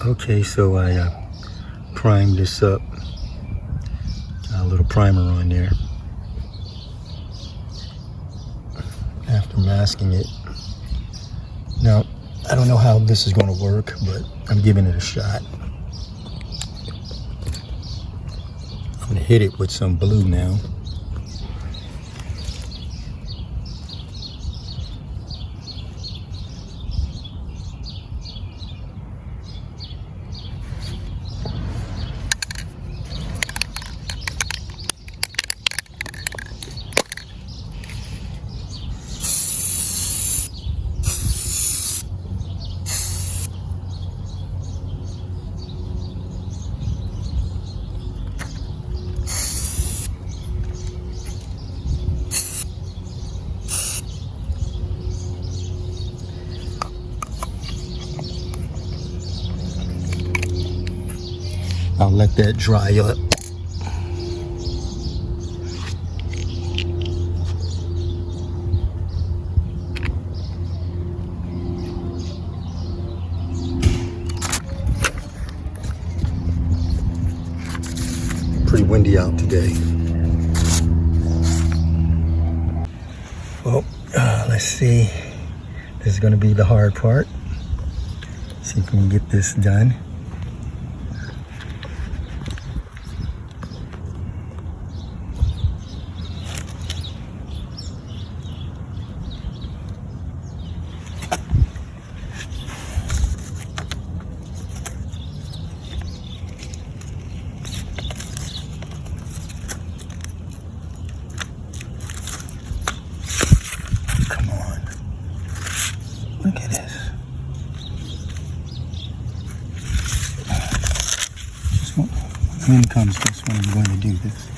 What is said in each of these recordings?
Okay, so I primed this up. Got a little primer on there. After masking it. Now, I don't know how this is going to work, but I'm giving it a shot. I'm going to hit it with some blue now. I'll let that dry up. Pretty windy out today. Well, let's see. This is going to be the hard part. See if we can get this done. Look at this. This one, when comes this one, I'm going to do this.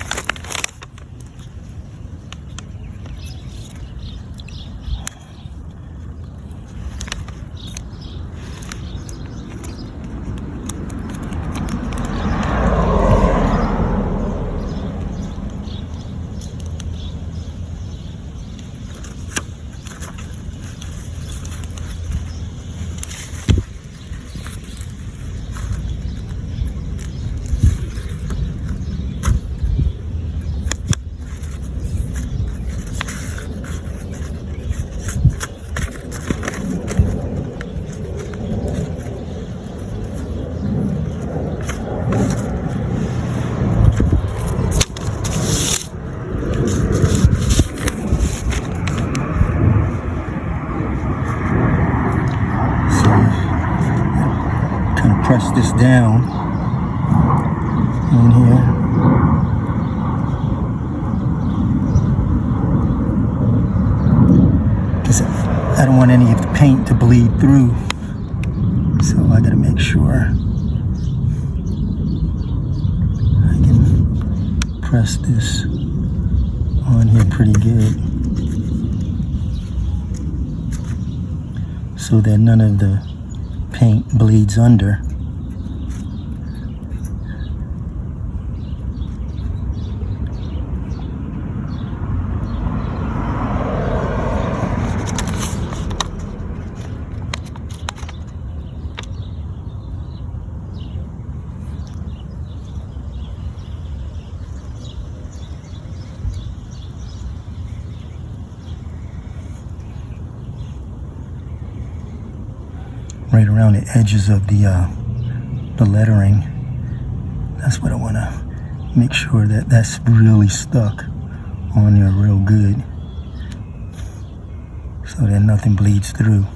Press this down in here. Because I don't want any of the paint to bleed through. So I gotta make sure I can press this on here pretty good. So that none of the paint bleeds under. Right around the edges of the lettering. That's what I want to make sure that that's really stuck on there real good, so that nothing bleeds through.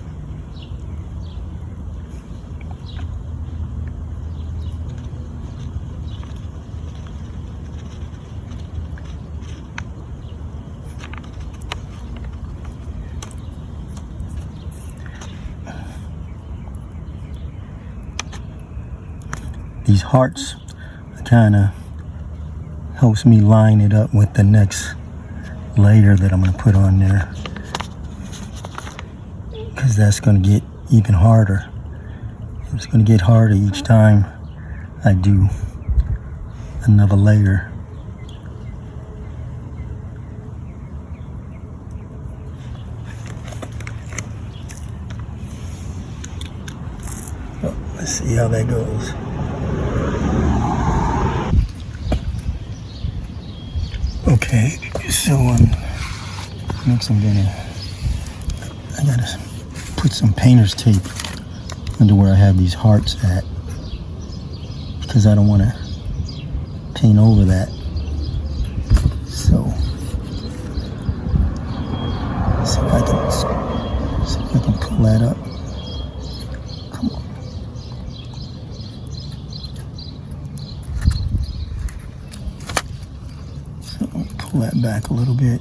These hearts kind of helps me line it up with the next layer that I'm going to put on there, because that's going to get even harder. It's going to get harder each time I do another layer. Well, let's see how that goes. Okay, so next I gotta put some painter's tape under where I have these hearts at, because I don't want to paint over that. So see if I can pull that up. Come on. So pull that back a little bit.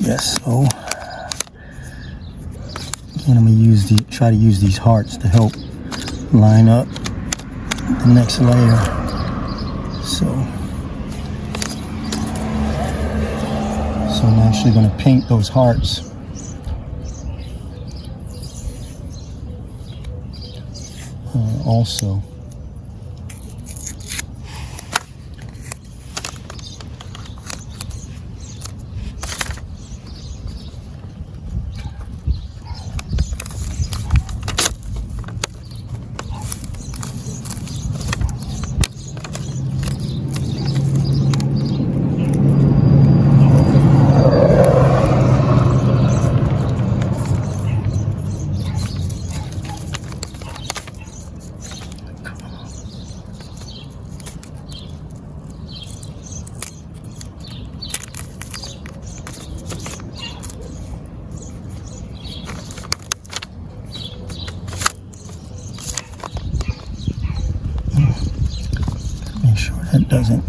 Yes, so again, I'm gonna try to use these hearts to help line up the next layer. So I'm actually gonna paint those hearts. Also. That doesn't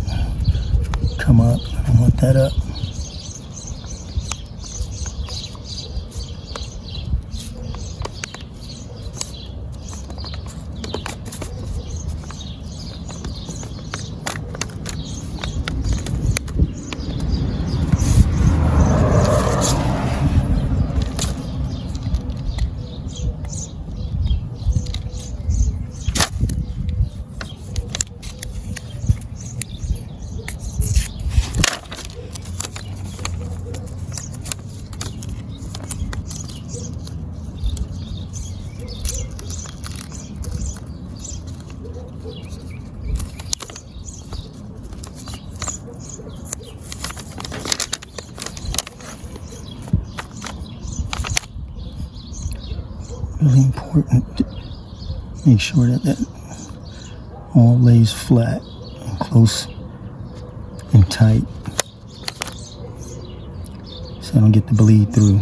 come up. I don't want that up. Really important to make sure that all lays flat and close and tight, so I don't get the bleed through.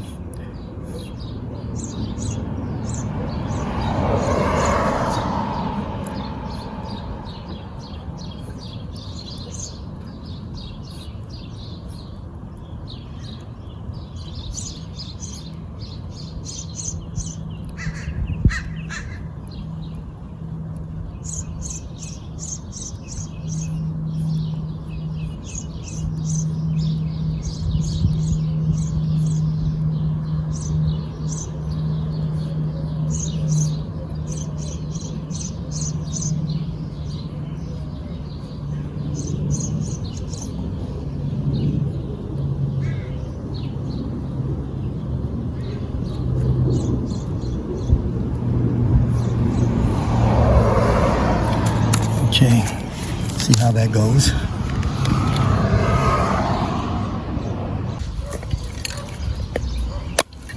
how that goes.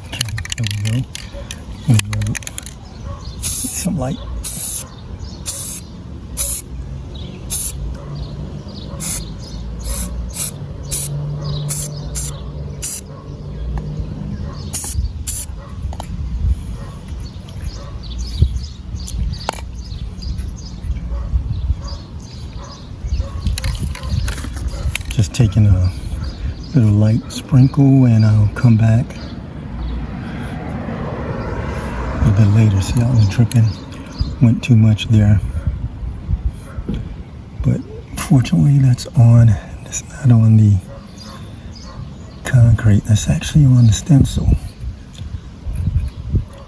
Okay, there we go. Some light. Just taking a little light sprinkle, and I'll come back a little bit later. See, I was dripping, went too much there. But fortunately, that's on. It's not on the concrete. That's actually on the stencil.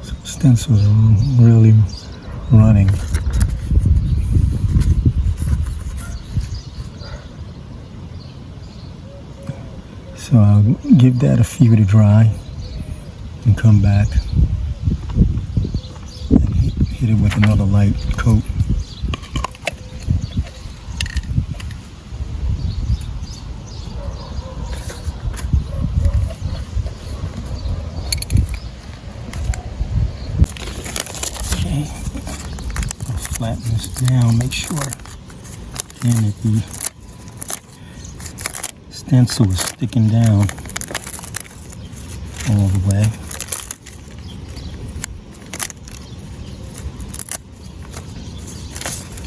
So the stencils are really running. So I'll give that a few to dry and come back and hit it with another light coat. Okay, I'll flatten this down, make sure again that the stencil is sticking down all the way.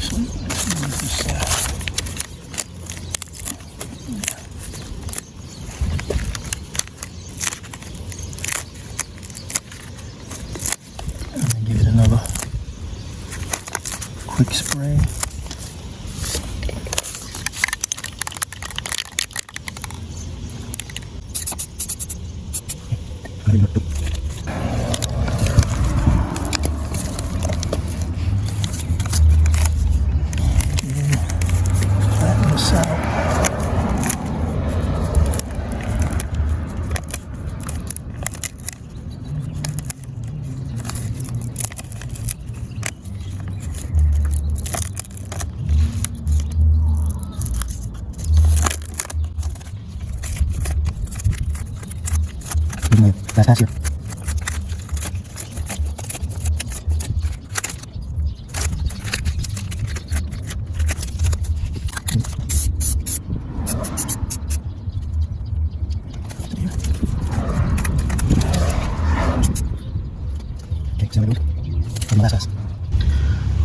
So let's move this out. I'm gonna give it another quick spray. Flatten this out. That's faster.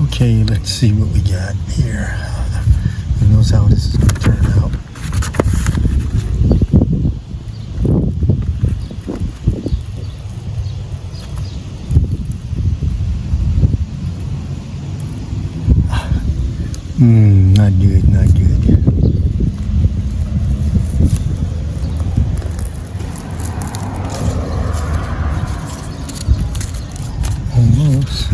Okay, let's see what we got here. Who knows how this is going to turn out. Not good, not good. Almost.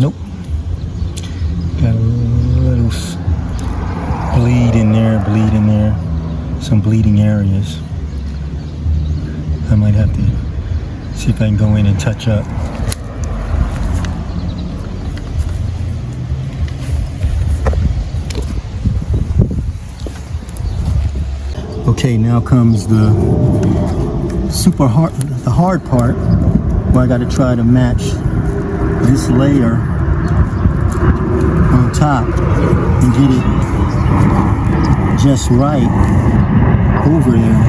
Nope. Got a little bleed in there, some bleeding areas. I might have to see if I can go in and touch up. Okay, now comes the hard part, where I got to try to match this layer on top and get it just right over there.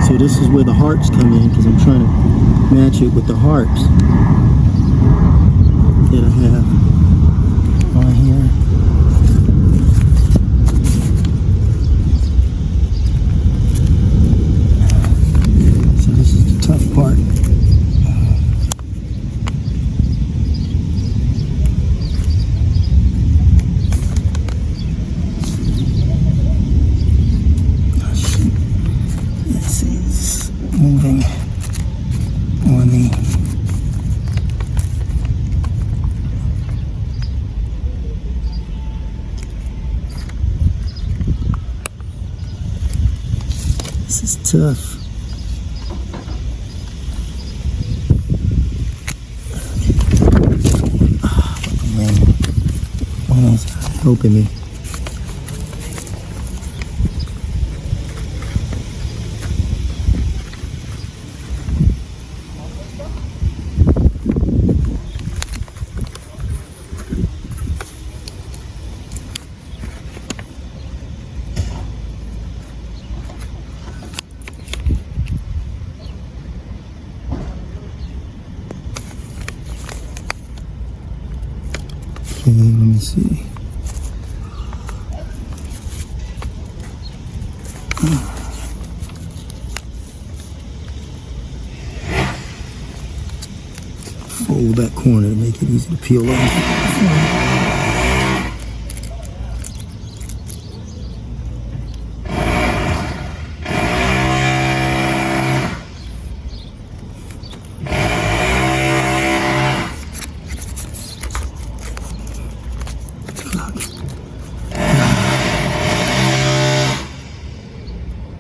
So this is where the hearts come in, because I'm trying to match it with the hearts that I have on here. So this is the tough part. Moving. tough. Oh, man. One is helping me. Okay, let me see. Fold that corner to make it easy to peel off.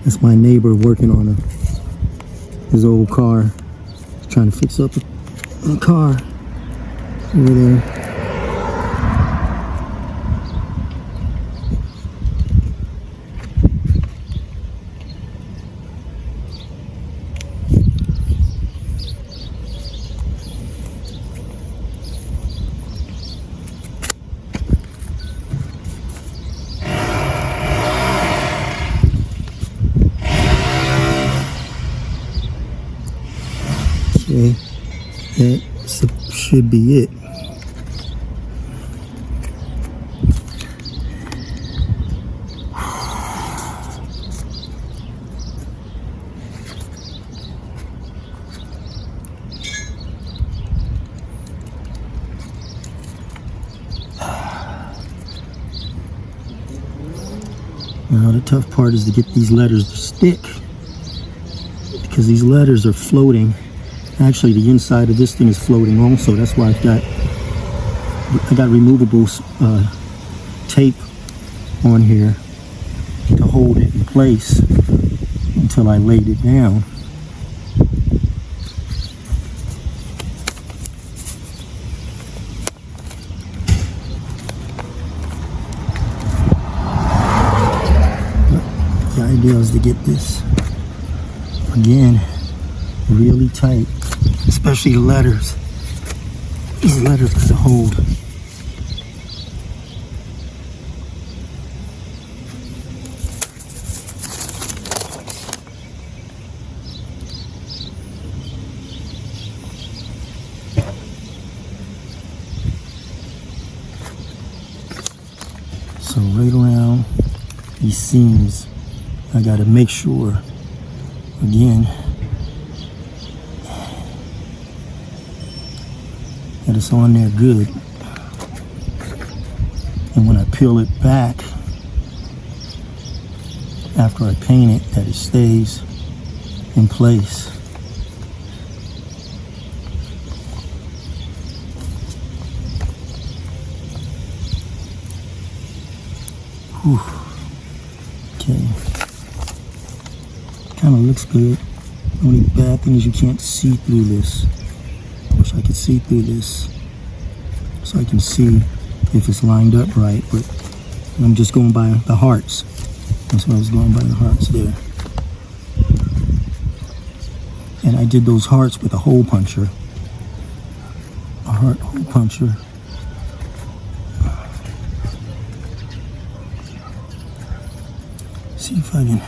That's my neighbor working on his old car. He's trying to fix up a car over there. Okay, that should be it. Now the tough part is to get these letters to stick, because these letters are floating. Actually, the inside of this thing is floating also. That's why I got removable tape on here to hold it in place until I laid it down. But the idea is to get this again really tight, especially the letters. These letters got to hold. So right around these seams, I got to make sure, again, that it's on there good. And when I peel it back, after I paint it, that it stays in place. Whew. Okay. Kind of looks good. The only bad thing is you can't see through this. Wish I could see through this so I can see if it's lined up right, but I'm just going by the hearts. That's why I was going by the hearts there. And I did those hearts with a hole puncher, a heart hole puncher. See if I can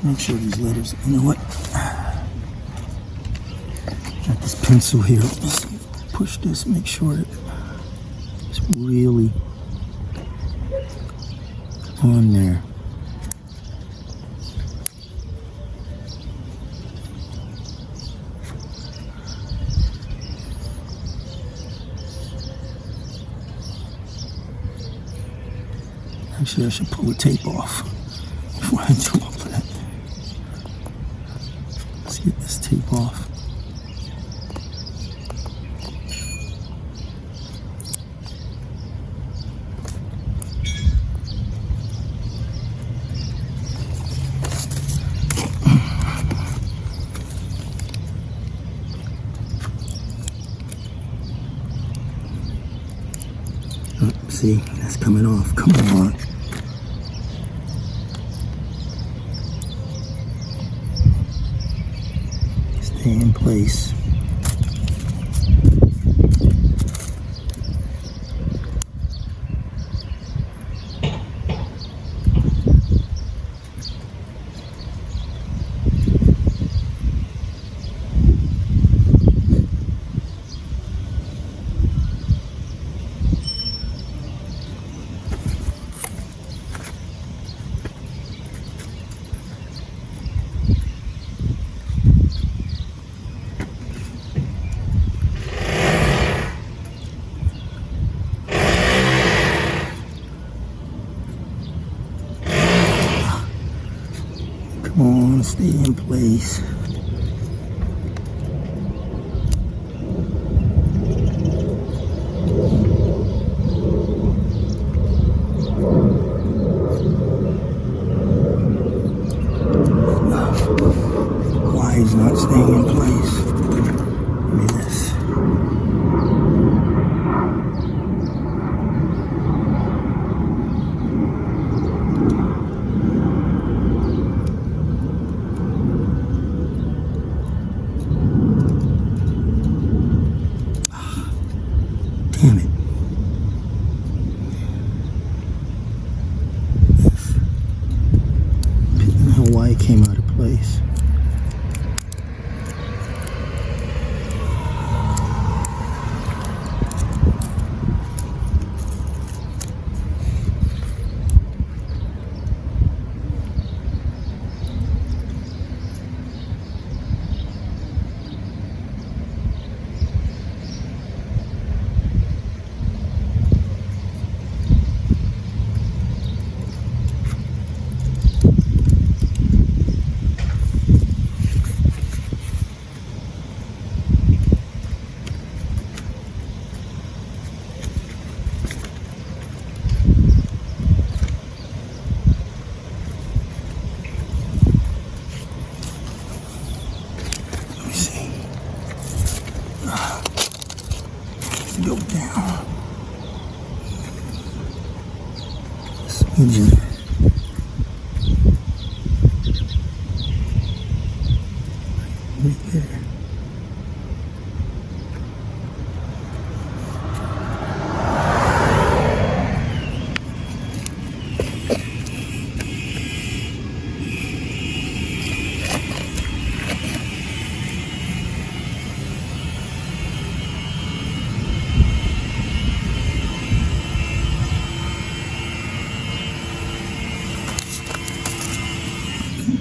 make sure these letters, you know what? Got this pencil here. Let's push this, make sure it's really on there. Actually, I should pull the tape off before I do all that. Let's get this tape off. Oh, see, that's coming off. Come on. Stay in place. Come on, stay in place. Why he's not staying in place? Look at this. Damn it. I don't know why it came out of place. Go down. Smidgen. Right there.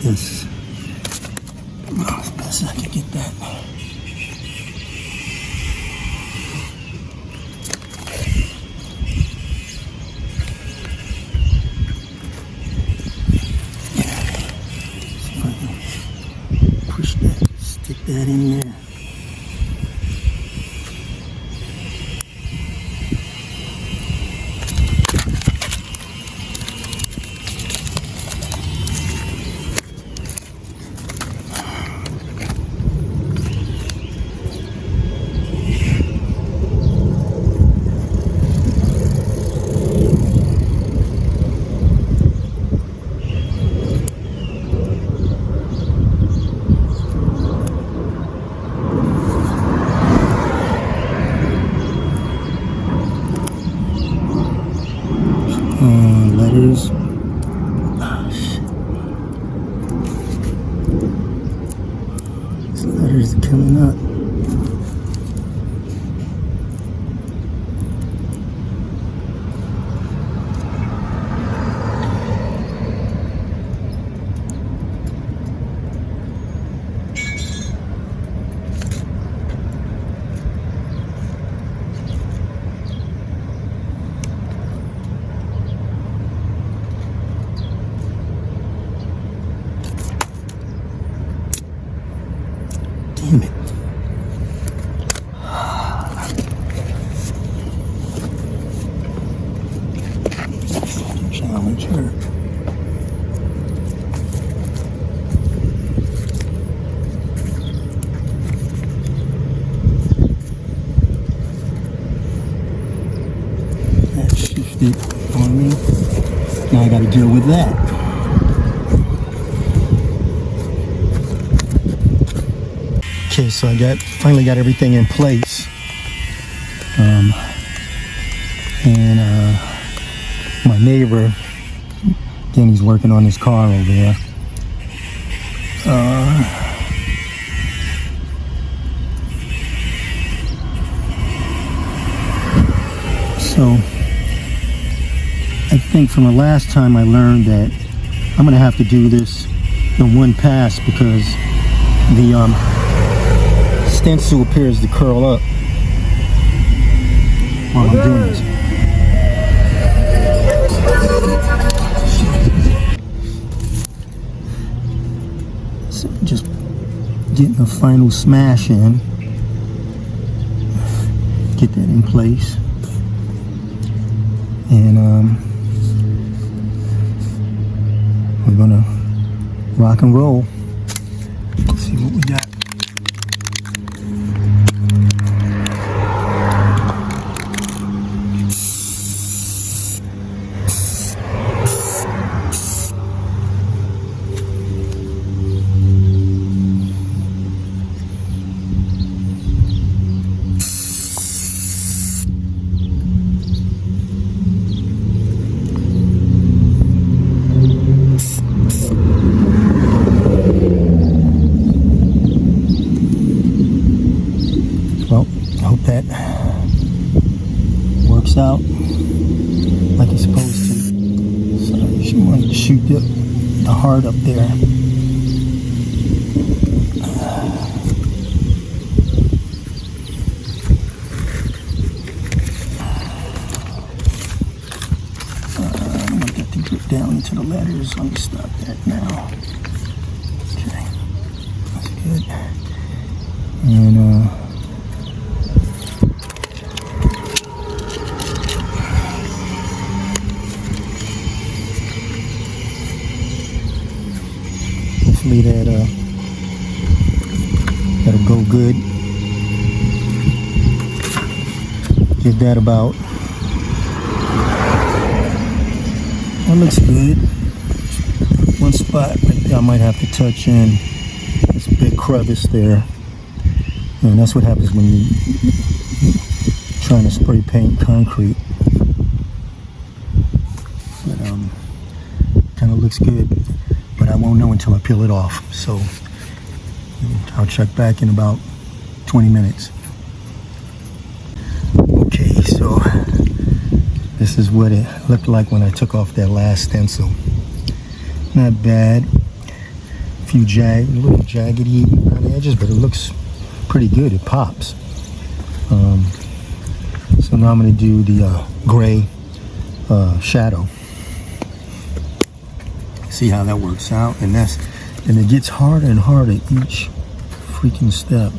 This. Well, as best I can get that. See if I can push that, stick that in there. Letters. Oh, shit. These letters are coming up. Damn it. Challenge her. That it on me. Now I got to deal with that. Okay, so I finally got everything in place. And my neighbor, again, he's working on his car over there. So I think from the last time I learned that I'm gonna have to do this in one pass because the stencil appears to curl up while I'm doing this. So just getting the final smash in, get that in place, and we're gonna rock and roll. Let's see what we got. Well, I hope that works out like it's supposed to. So you want to shoot the heart up there. I want that to drip down into the letters. Let me stop that now. Okay, that's good. And hopefully that'll go good. Give that about. That looks good. One spot right there I might have to touch in. There's a big crevice there. And that's what happens when you're trying to spray paint concrete. But kind of looks good. But I won't know until I peel it off. So I'll check back in about 20 minutes. Okay, so this is what it looked like when I took off that last stencil. Not bad. A few little jaggedy around the edges, but it looks pretty good. It pops. So now I'm going to do the gray shadow. See how that works out, and it gets harder and harder each freaking step.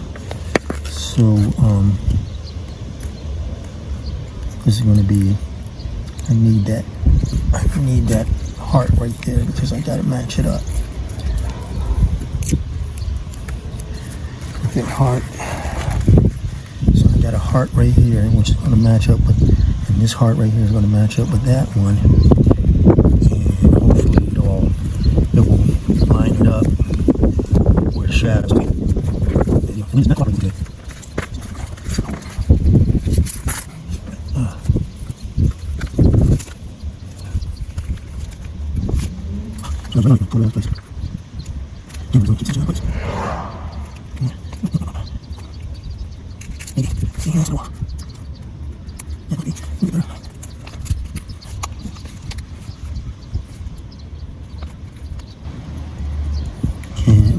So this is going to be. I need that heart right there because I got to match it up. With that heart. So I got a heart right here, which is going to match up with, and this heart right here is going to match up with that one. And hopefully it will line it up where the shadows are.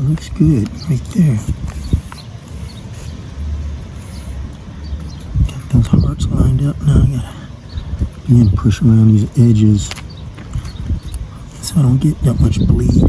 Looks good right there. Got those hearts lined up. Now I gotta begin to push around these edges so I don't get that much bleed.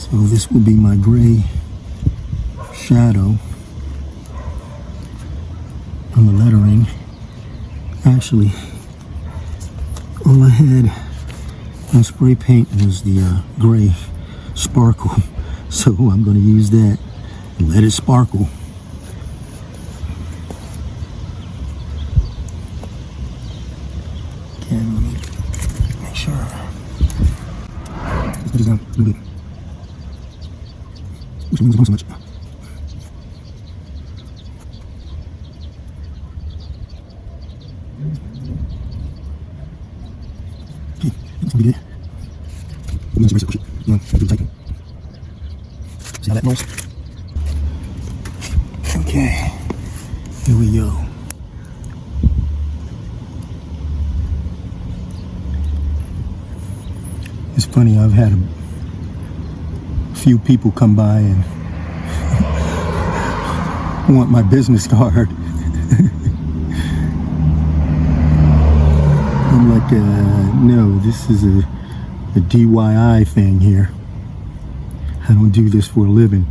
So this will be my gray shadow on the lettering. Actually, all I had on spray paint was the gray sparkle. So I'm going to use that and let it sparkle. Okay, let me make sure. Let's put this down a little bit. Which means so much. Okay, that's gonna be good. I'm gonna push it. See how that rolls? Okay, here we go. It's funny, I've had a few people come by and want my business card. I'm like, no, this is a DIY thing here. I don't do this for a living.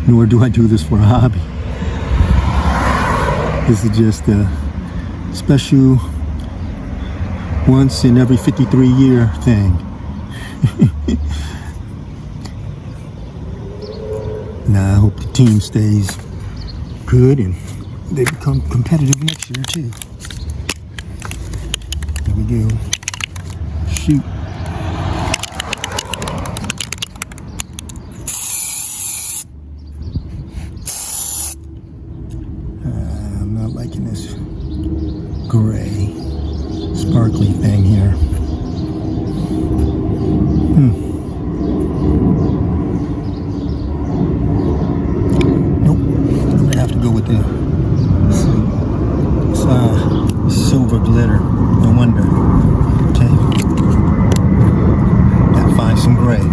Nor do I do this for a hobby. This is just a special once in every 53-year thing. Now I hope the team stays good and they become competitive next year too. Here we go. Shoot. I'm not liking this gray sparkly thing here. Nope. I'm gonna have to go with the silver glitter. No wonder. Okay. Gotta find some gray.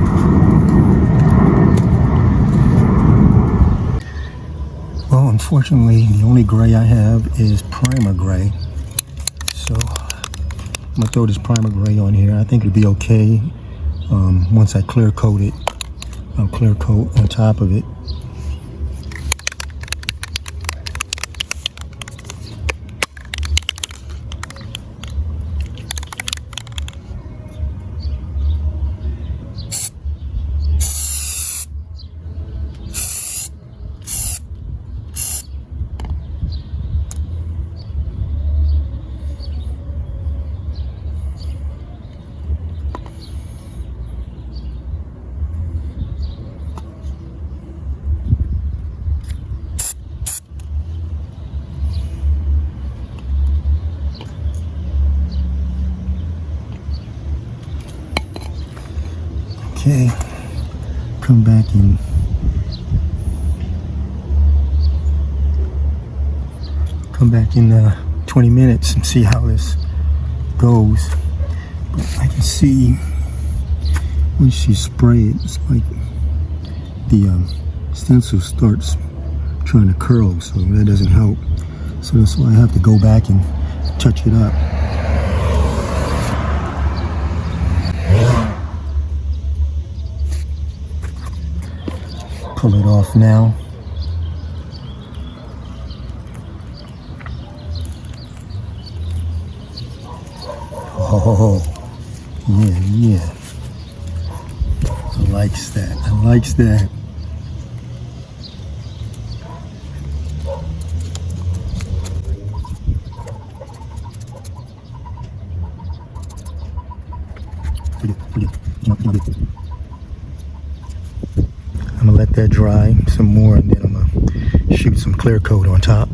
Well, unfortunately, the only gray I have is primer gray. So I'm gonna throw this primer gray on here. I think it'll be okay. Once I clear coat it, I'll clear coat on top of it. Okay, come back in. Come back in 20 minutes and see how this goes. But I can see when she sprays, it's like the stencil starts trying to curl, so that doesn't help. So that's why I have to go back and touch it up. Pull it off now. Oh, yeah. I likes that. I likes that. I'm gonna let that dry some more, and then I'm gonna shoot some clear coat on top.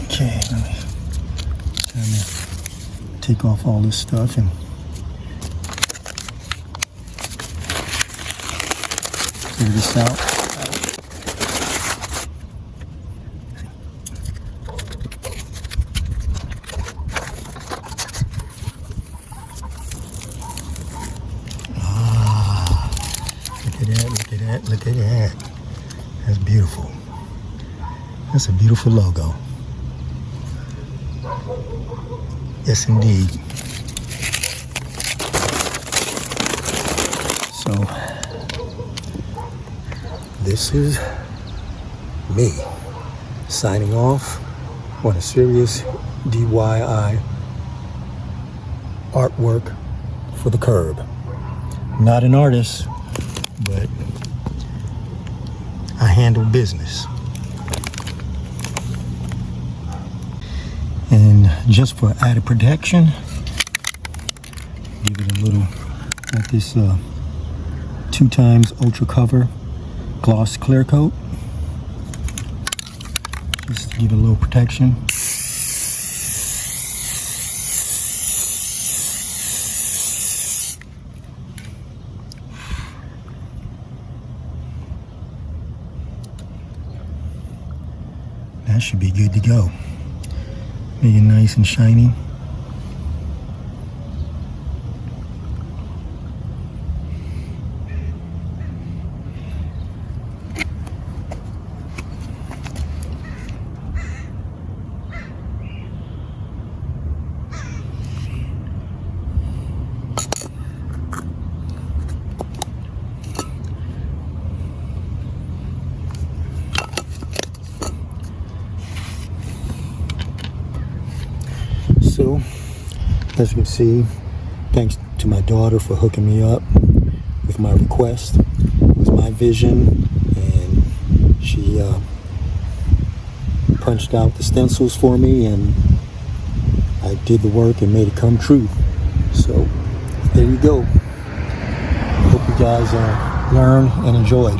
Okay, let me take off all this stuff and clear this out. Look at that. That's beautiful. That's a beautiful logo. Yes, indeed. So, this is me signing off on a serious DIY artwork for the curb. Not an artist, but I handle business. And just for added protection, give it a little, like this 2x Ultra Cover gloss clear coat. Just to give it a little protection. That should be good to go. Make it nice and shiny. So, as you can see, thanks to my daughter for hooking me up with my request. It was my vision, and she punched out the stencils for me, and I did the work and made it come true. So, there you go. Hope you guys learned and enjoyed.